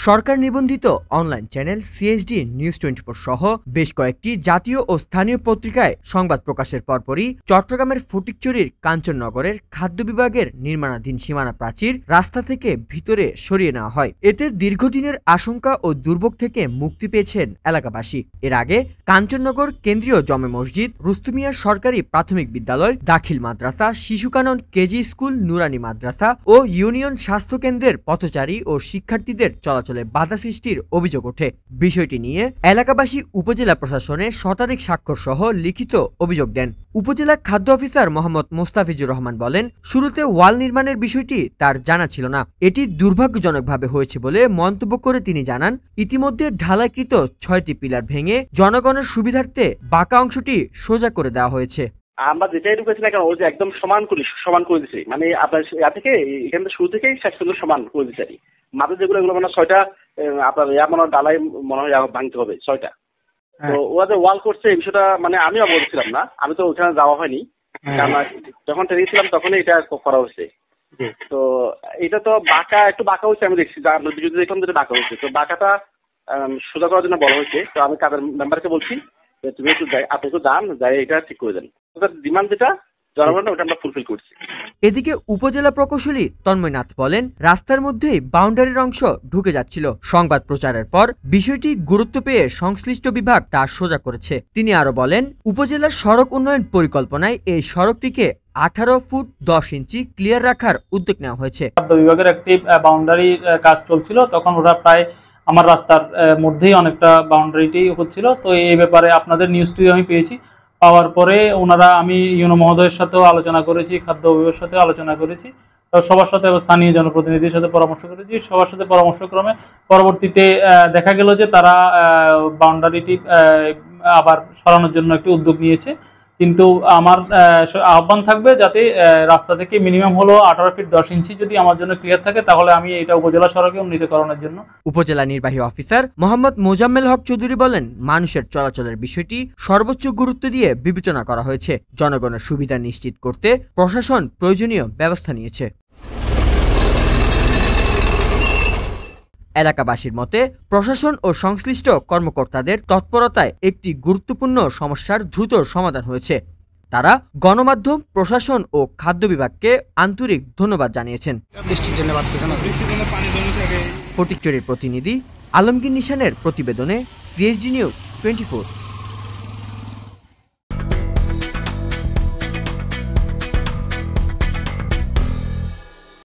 সরকার নিবন্ধিত online channel CSD news 24 সহ বেশ কয়েকটি জাতীয় ও স্থানীয় পত্রিকায় সংবাদ প্রকাশের পরপরই চট্টগ্রামের ফটিকছড়ির কাঞ্চননগরের খাদ্য বিভাগের নির্মাণাধীন সীমানা প্রাচীর রাস্তা থেকে ভিতরে সরিয়ে নেওয়া হয়। এতে দীর্ঘদিনের আশঙ্কা ও দুর্ভোগ থেকে মুক্তি পেয়েছেন এলাকাবাসী। এর আগে কাঞ্চননগর কেন্দ্রীয় জমে মসজিদ, রুস্তুমিয়া সরকারি প্রাথমিক বিদ্যালয়, দাখিল মাদ্রাসা, শিশুকানন কেজি স্কুল, নুরানি মাদ্রাসা ও ইউনিয়ন স্বাস্থ্য কেন্দ্রের পথচারী ও শিক্ষার্থীদের চলাচলে বাধা সৃষ্টির অভিযোগ ওঠে। বিষয়টি নিয়ে এলাকাবাসী উপজেলা প্রশাসনে শতাধিক স্বাক্ষর সহ লিখিত অভিযোগ দেন। উপজেলা খাদ্য অফিসার মোহাম্মদ মোস্তাফিজুর রহমান বলেন, শুরুতে ওয়াল নির্মাণের বিষয়টি তার জানা ছিল না। এটি দুর্ভাগ্যজনকভাবে হয়েছে বলে মন্তব্য করে তিনি জানান, ইতিমধ্যে ঢালাইকৃত 6টি পিলার ভেঙে জনগণের সুবিধার্থে বাঁকা অংশটি সোজা করে দেওয়া হয়েছে। আমরা যেটাই ঢুকেছি না কেন ওই যে একদম সমান করে দিচ্ছি, মানে আপনার থেকে এখান থেকে শুরু থেকেই শেষ পর্যন্ত সমান করে দিচ্ছি। মাঝে যেগুলো এগুলো মানে 6টা আপনার মনে হয় ডালাই মনে হয় ভাঙতে হবে 6টা। তো ওরা যে ওয়াল করছে এই বিষয়টা মানে আমিও বলছিলাম না, আমি তো ওখানে যাওয়া হয়নি, কারণ যখন ট্রেনে ছিলাম তখনই এটা করা হয়েছে। তো এটা তো একটু বাঁকা হয়েছে, আমি দেখছি দেখলাম যেটা বাঁকা হয়েছে। তো বাঁকাটা সোজা করার জন্য বলা হয়েছে। তো আমি কাদের মেম্বারকে বলছি তুমি আপনি একটু যান, যাই এটা ঠিক করে দেন। ডিমান্ড যেটা জনগণের ওটা আমরা ফুলফিল করছি। এদিকে উপজেলা প্রকৌশলী তন্ময়নাথ বলেন, রাস্তার মধ্যেই বাউন্ডারির অংশ ঢুকে যাচ্ছিল। সংবাদ প্রচারের পর বিষয়টি গুরুত্ব পেয়ে সংশ্লিষ্ট বিভাগ তা সোজা করেছে। তিনি আরো বলেন, উপজেলার সড়ক উন্নয়ন পরিকল্পনায় এই সড়কটিকে 18 ফুট 10 ইঞ্চি ক্লিয়ার রাখার উদ্যোগ নেওয়া হয়েছে। খাদ্য বিভাগের একটি বাউন্ডারি কাজ চলছিল, তখন ওরা প্রায় আমার রাস্তার মধ্যেই অনেকটা বাউন্ডারিটি হচ্ছিল। তো এই ব্যাপারে আপনাদের নিউজটি আমি পেয়েছি, পাওয়ার পরে আমি ইউনো মহোদয়ের সাথেও আলোচনা করেছি, খাদ্য বিভাগের সাথেও আলোচনা করেছি, সবার সাথে স্থানীয় জনপ্রতিনিধির সাথে পরামর্শ করেছি। সবার সাথে পরামর্শক্রমে পরবর্তীতে দেখা গেল যে তারা বাউন্ডারিটি আবার সরানোর জন্য একটি উদ্যোগ নিয়েছে। কিন্তু আমার আহ্বান থাকবে যাতে রাস্তা থেকে মিনিমাম হলো 18 ফিট 10 ইঞ্চি যদি আমার জন্য ক্লিয়ার থাকে, তাহলে আমি এটা উপজেলা সড়কে উন্নীতকরণের জন্য। উপজেলা নির্বাহী অফিসার মোহাম্মদ মোজাম্মেল হক চৌধুরী বলেন, মানুষের চলাচলের বিষয়টি সর্বোচ্চ গুরুত্ব দিয়ে বিবেচনা করা হয়েছে। জনগণের সুবিধা নিশ্চিত করতে প্রশাসন প্রয়োজনীয় ব্যবস্থা নিয়েছে। এলাকাবাসীর মতে, প্রশাসন ও সংশ্লিষ্ট কর্মকর্তাদের তৎপরতায় একটি গুরুত্বপূর্ণ সমস্যার দ্রুত সমাধান হয়েছে। তারা গণমাধ্যম, প্রশাসন ও খাদ্য বিভাগকে আন্তরিক ধন্যবাদ জানিয়েছেন। ফটিকছড়ির প্রতিনিধি আলমগীর নিশানের প্রতিবেদনে সিএসডি নিউজ 24।